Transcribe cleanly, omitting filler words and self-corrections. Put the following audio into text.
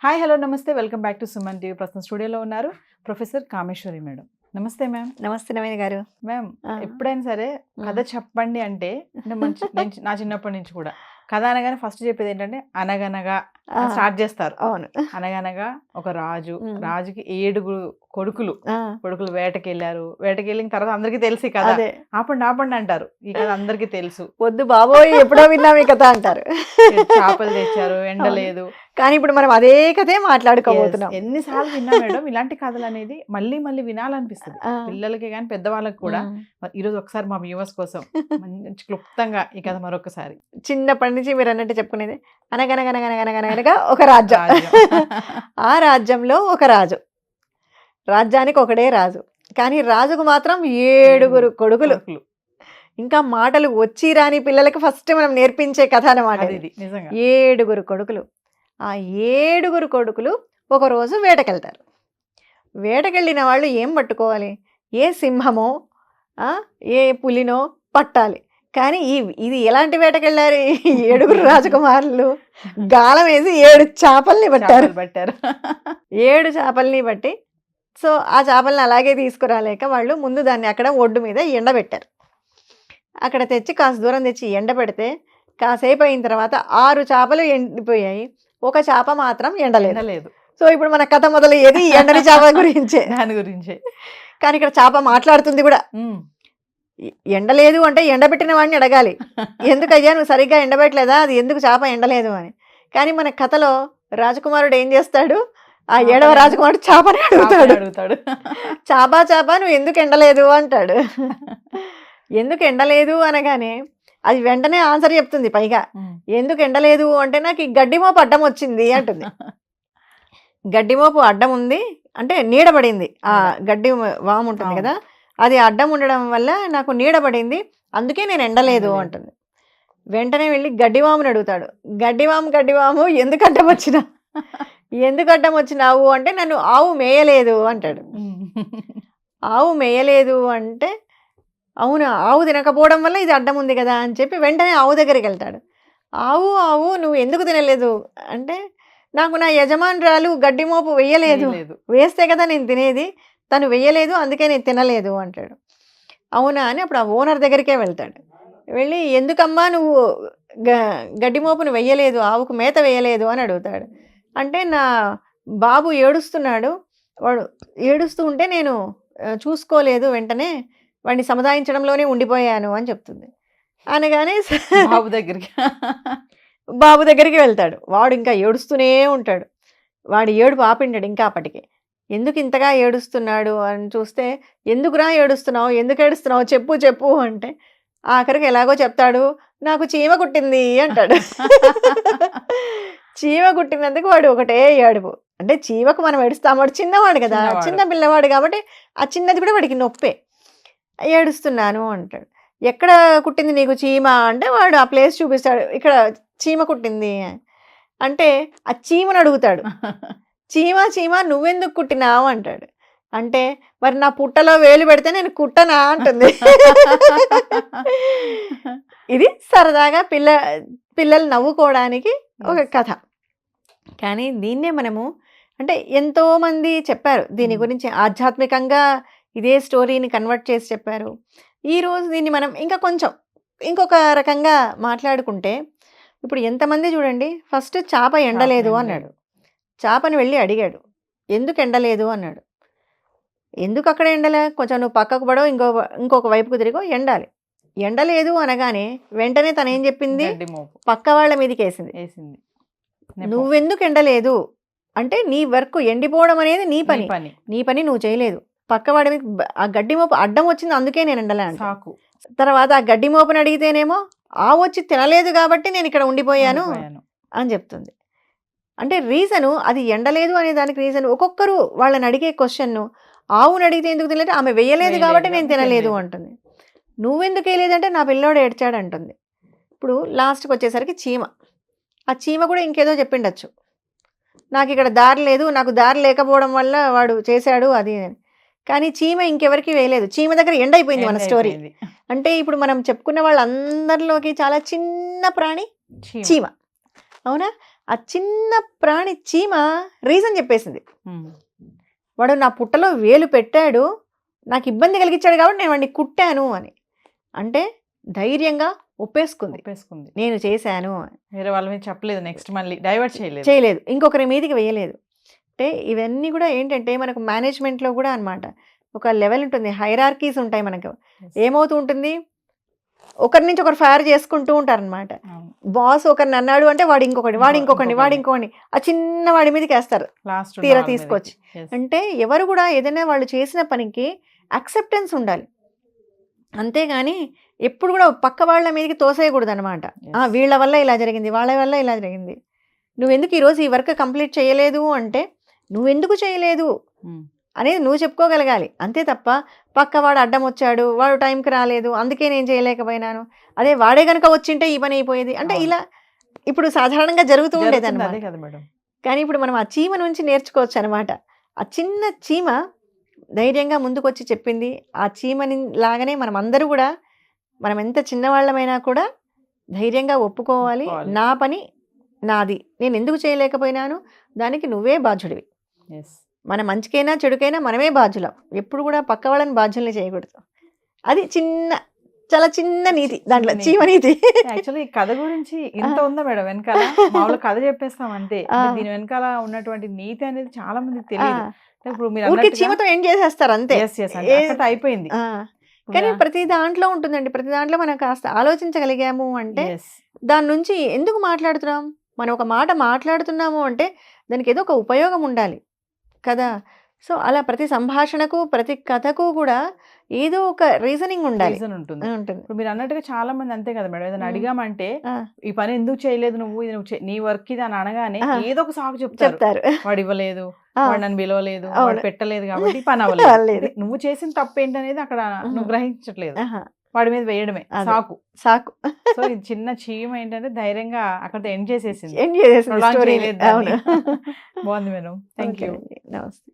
Hi hello నమస్తే welcome back to Suman TV. ప్రస్తుతం స్టూడియోలో ఉన్నారు ప్రొఫెసర్ కామేశ్వరి మేడం. నమస్తే మ్యామ్. నమస్తే నవీన్ గారు. మ్యామ్, ఎప్పుడైనా సరే కథ చెప్పండి అంటే నా చిన్నప్పటి నుంచి కూడా కథ అనగానే ఫస్ట్ చెప్పేది ఏంటంటే అనగనగా స్టార్ట్ చేస్తారు. అవును. అనగనగా ఒక రాజుకి 7 కొడుకులు వేటకెళ్ళారు. వేటకెళ్ళిన తర్వాత అందరికీ తెలిసి కథ ఆపండి అంటారు. ఈ కథ అందరికీ తెలుసు. వద్దు బాబోయ్ ఎప్పుడో విన్నాం ఈ కథ అంటారు. చేపలు తెచ్చారు, ఎండలేదు. కానీ ఇప్పుడు మనం అదే కథే మాట్లాడుకోబోతున్నాం. ఎన్నిసార్లు విన్నా మేడం ఇలాంటి కథలు అనేది మళ్ళీ మళ్ళీ వినాలనిపిస్తుంది పిల్లలకి కానీ పెద్దవాళ్ళకి కూడా. ఈరోజు ఒకసారి మా వ్యూవర్స్ కోసం మంచి క్లుప్తంగా ఈ కథ మరొకసారి. చిన్నప్పటి నుంచి మీరు అన్నట్టు చెప్పుకునేది అనగనగనగనగనగనగా ఒక రాజ్యం. ఆ రాజ్యంలో ఒక రాజు, రాజ్యానికి ఒకడే రాజు. కానీ రాజుకు మాత్రం 7 కొడుకులు. ఇంకా మాటలు వచ్చి రాని పిల్లలకి ఫస్ట్ మనం నేర్పించే కథ అన్నమాట. 7 కొడుకులు. ఆ 7 కొడుకులు ఒకరోజు వేటకెళ్తారు. వేటకెళ్ళిన వాళ్ళు ఏం పట్టుకోవాలి? ఏ సింహమో ఏ పులినో పట్టాలి. కానీ ఇది ఎలాంటి వేటకెళ్ళారు? 7 రాజకుమారులు గాలం వేసి 7 చేపల్ని పట్టారు. 7 చేపల్ని బట్టి సో ఆ చేపల్ని అలాగే తీసుకురాలేక వాళ్ళు ముందు దాన్ని అక్కడ ఒడ్డు మీద ఎండబెట్టారు. అక్కడ తెచ్చి కాస్త దూరం తెచ్చి ఎండబెడితే కాసేపు అయిన తర్వాత 6 చేపలు ఎండిపోయాయి, ఒక చేప మాత్రం ఎండలేదు. సో ఇప్పుడు మన కథ మొదలయ్యేది ఎండని చేప గురించే. దాని గురించే. కానీ ఇక్కడ చేప మాట్లాడుతుంది కూడా. ఎండలేదు అంటే ఎండబెట్టిన వాడిని అడగాలి, ఎందుకయ్యా నువ్వు సరిగ్గా ఎండబెట్టలేదా, అది ఎందుకు చేప ఎండలేదు అని. కానీ మన కథలో రాజకుమారుడు ఏం చేస్తాడు? ఆ 7వ రాజకుమారుడు చేపని అడుగుతాడు. చేప నువ్వు ఎందుకు ఎండలేదు అంటాడు. ఎందుకు ఎండలేదు అనగానే అది వెంటనే ఆన్సర్ చెప్తుంది. పైగా ఎందుకు ఎండలేదు అంటే నాకు ఈ గడ్డిమోపు అడ్డం వచ్చింది అంటుంది. గడ్డిమోపు అడ్డం ఉంది అంటే నీడబడింది. ఆ గడ్డి వాము ఉంటుంది కదా, అది అడ్డం ఉండడం వల్ల నాకు నీడబడింది, అందుకే నేను ఎండలేదు అంటుంది. వెంటనే వెళ్ళి గడ్డివాముని అడుగుతాడు. గడ్డివాము ఎందుకు అడ్డం వచ్చినావు అంటే నన్ను ఆవు మేయలేదు అంటాడు. ఆవు మేయలేదు అంటే అవునా, ఆవు తినకపోవడం వల్ల ఇది అడ్డం ఉంది కదా అని చెప్పి వెంటనే ఆవు దగ్గరికి వెళ్తాడు. ఆవు నువ్వు ఎందుకు తినలేదు అంటే నాకు నా యజమానురాలు గడ్డి మోపు వెయ్యలేదు, వేస్తే కదా నేను తినేది, తను వెయ్యలేదు అందుకే నేను తినలేదు అంటాడు. అవునా అని అప్పుడు ఆ ఓనర్ దగ్గరికే వెళ్తాడు. వెళ్ళి ఎందుకమ్మా నువ్వు గడ్డి మోపును వెయ్యలేదు, ఆవుకు మేత వేయలేదు అని అడుగుతాడు. అంటే నా బాబు ఏడుస్తున్నాడు, వాడు ఏడుస్తూ ఉంటే నేను చూసుకోలేదు, వెంటనే వాడిని సముదాయించడంలోనే ఉండిపోయాను అని చెప్తుంది. అనగానే బాబు దగ్గరికి వెళ్తాడు. వాడు ఇంకా ఏడుస్తూనే ఉంటాడు. వాడు ఏడుపు ఆపిండాడు ఇంకా అప్పటికే. ఎందుకు ఇంతగా ఏడుస్తున్నాడు అని చూస్తే ఎందుకు ఏడుస్తున్నావు చెప్పు అంటే ఆఖరికి ఎలాగో చెప్తాడు, నాకు చీమ కుట్టింది అంటాడు. చీమ కుట్టినందుకు వాడు ఒకటే ఏడుపు. అంటే చీమకు మనం ఏడుస్తాం, వాడు చిన్నవాడు కదా, చిన్న పిల్లవాడు కాబట్టి ఆ చిన్నది కూడా వాడికి నొప్పే. ఏడుస్తున్నాను అంటాడు. ఎక్కడ కుట్టింది నీకు చీమ అంటే వాడు ఆ ప్లేస్ చూపిస్తాడు, ఇక్కడ చీమ కుట్టింది అంటే ఆ చీమను అడుగుతాడు. చీమ నువ్వెందుకు కుట్టినావు అంటాడు. అంటే మరి నా పుట్టలో వేలు పెడితే నేను కుట్టనా అంటుంది. ఇది సరదాగా పిల్లలు నవ్వుకోవడానికి ఒక కథ. కానీ దీన్నే మనము అంటే ఎంతోమంది చెప్పారు దీని గురించి, ఆధ్యాత్మికంగా ఇదే స్టోరీని కన్వర్ట్ చేసి చెప్పారు. ఈరోజు దీన్ని మనం ఇంకొక రకంగా మాట్లాడుకుంటే, ఇప్పుడు ఎంతమంది చూడండి, ఫస్ట్ చేప ఎండలేదు అన్నాడు. చేపని వెళ్ళి అడిగాడు, ఎందుకు ఎండలేదు అన్నాడు. ఎందుకు అక్కడ ఎండలే, కొంచెం నువ్వు పక్కకు పడో ఇంకొక వైపుకు తిరిగో, ఎండాలి. ఎండలేదు అనగానే వెంటనే తను ఏం చెప్పింది, పక్క వాళ్ళ మీదకి వేసింది. నువ్వెందుకు ఎండలేదు అంటే నీ వర్క్ ఎండిపోవడం అనేది నీ పని నువ్వు చేయలేదు, పక్క వాడి మీద ఆ గడ్డి మోపు అడ్డం వచ్చింది అందుకే నేను ఎండలే అంటా. తర్వాత ఆ గడ్డి మోపుని అడిగితేనేమో ఆవు వచ్చి తినలేదు కాబట్టి నేను ఇక్కడ ఉండిపోయాను అని చెప్తుంది. అంటే రీజను అది ఎండలేదు అనే దానికి రీజన్. ఒక్కొక్కరు వాళ్ళని అడిగే క్వశ్చన్ను, ఆవుని అడిగితే ఎందుకు తినలేదు, ఆమె వేయలేదు కాబట్టి నేను తినలేదు అంటుంది. నువ్వెందుకు వేయలేదంటే నా పిల్లోడు ఏడ్చాడు అంటుంది. ఇప్పుడు లాస్ట్కి వచ్చేసరికి ఆ చీమ కూడా ఇంకేదో చెప్పిండొచ్చు, నాకు ఇక్కడ దారి లేదు, నాకు దారి లేకపోవడం వల్ల వాడు చేశాడు అది. కానీ చీమ ఇంకెవరికి వేయలేదు, చీమ దగ్గర ఎండ్ అయిపోయింది మన స్టోరీ. అంటే ఇప్పుడు మనం చెప్పుకున్న వాళ్ళందరిలోకి చాలా చిన్న ప్రాణి చీమ. అవునా? ఆ చిన్న ప్రాణి చీమ రీజన్ చెప్పేసింది. వాడు నా పుట్టలో వేలు పెట్టాడు, నాకు ఇబ్బంది కలిగించాడు కాబట్టి నేను వాడిని కుట్టాను అని. అంటే ధైర్యంగా ఒప్పేసుకుంది, నేను చేశాను. వేరే వాళ్ళ మీద చెప్పలేదు, నెక్స్ట్ మళ్ళీ డైవర్ట్ చేయలేదు, ఇంకొకరి మీదకి వేయలేదు. అంటే ఇవన్నీ కూడా ఏంటంటే మనకు మేనేజ్మెంట్లో కూడా అన్నమాట ఒక లెవెల్ ఉంటుంది, హైరార్కీస్ ఉంటాయి మనకు. ఏమవుతూ ఉంటుంది, ఒకరి నుంచి ఒకరు ఫైర్ చేసుకుంటూ ఉంటారనమాట. బాస్ ఒకరిని అన్నాడు అంటే వాడు ఇంకొకటి ఆ చిన్న వాడి మీదకి వేస్తారు తీరా తీసుకొచ్చి. అంటే ఎవరు కూడా ఏదైనా వాళ్ళు చేసిన పనికి యాక్సెప్టెన్స్ ఉండాలి, అంతేగాని ఎప్పుడు కూడా పక్క వాళ్ళ మీదకి తోసేయకూడదు అనమాట. వీళ్ళ వల్ల ఇలా జరిగింది, వాళ్ళ వల్ల ఇలా జరిగింది, నువ్వెందుకు ఈరోజు ఈ వర్క్ కంప్లీట్ చేయలేదు అంటే నువ్వెందుకు చేయలేదు అనేది నువ్వు చెప్పుకోగలగాలి. అంతే తప్ప పక్కవాడు అడ్డం వచ్చాడు, వాడు టైంకి రాలేదు అందుకే నేను చేయలేకపోయినాను, అదే వాడే కనుక వచ్చింటే ఈ పని అయిపోయేది అంటే ఇలా ఇప్పుడు సాధారణంగా జరుగుతూ ఉండేది అనమాట. కానీ ఇప్పుడు మనం ఆ చీమ నుంచి నేర్చుకోవచ్చు అనమాట. ఆ చిన్న చీమ ధైర్యంగా ముందుకు వచ్చి చెప్పింది. ఆ చీమని లాగానే మనం అందరూ కూడా, మనం ఎంత చిన్నవాళ్ళమైనా కూడా ధైర్యంగా ఒప్పుకోవాలి. నా పని నాది, నేను ఎందుకు చేయలేకపోయినాను దానికి నువ్వే బాధ్యుడివి. మన మంచికైనా చెడుకైనా మనమే బాధ్యులం. ఎప్పుడు కూడా పక్క వాళ్ళని బాధ్యుల్ని చేయకూడదు. అది చాలా చిన్న నీతి దాంట్లో, చీమనీతి. యాక్చువల్లీ ఈ కథ గురించి ఇంత ఉందా మేడం వెనకాల? మామూలు కథ చెప్పేస్తాం అంతే, దీని వెనకాల ఉన్నటువంటి నీతి అనేది చాలా మందికి తెలియదు. ఇప్పుడు మీరు చీమతో ఏం చేసేస్తారు అంతే, అయిపోయింది. కానీ ప్రతి దాంట్లో ఉంటుందండి, ప్రతి దాంట్లో మనం కాస్త ఆలోచించగలిగాము అంటే దాని నుంచి ఎందుకు మాట్లాడుతున్నాం, మనం ఒక మాట మాట్లాడుతున్నాము అంటే దానికి ఏదో ఒక ఉపయోగం ఉండాలి కదా. సో అలా ప్రతి సంభాషణకు ప్రతి కథకు కూడా ఏదో ఒక రీజనింగ్ ఉండాలి, ఉంటుంది. ఇప్పుడు మీరు అన్నట్టుగా చాలా మంది అంతే కదా మేడం, ఏదైనా అడిగామంటే ఈ పని ఎందుకు చేయలేదు నువ్వు, ఇది నువ్వు నీ వర్క్ ఇది అని అనగానే ఏదో ఒక సాకు చెప్తారు. వాడు ఇవ్వలేదు, వాడు నన్ను పిలవలేదు, వాడు పెట్టలేదు కాబట్టి పని అవ్వలేదు. నువ్వు చేసిన తప్పు ఏంటనేది అక్కడ నువ్వు గ్రహించట్లేదు, వాడి మీద వేయడమే సాకు. సో ఇది చిన్న చీమ ఏంటంటే ధైర్యంగా అక్కడ ఎండ్ చేసేసింది. బాగుంది మేడం, థ్యాంక్ యూ. నమస్తే.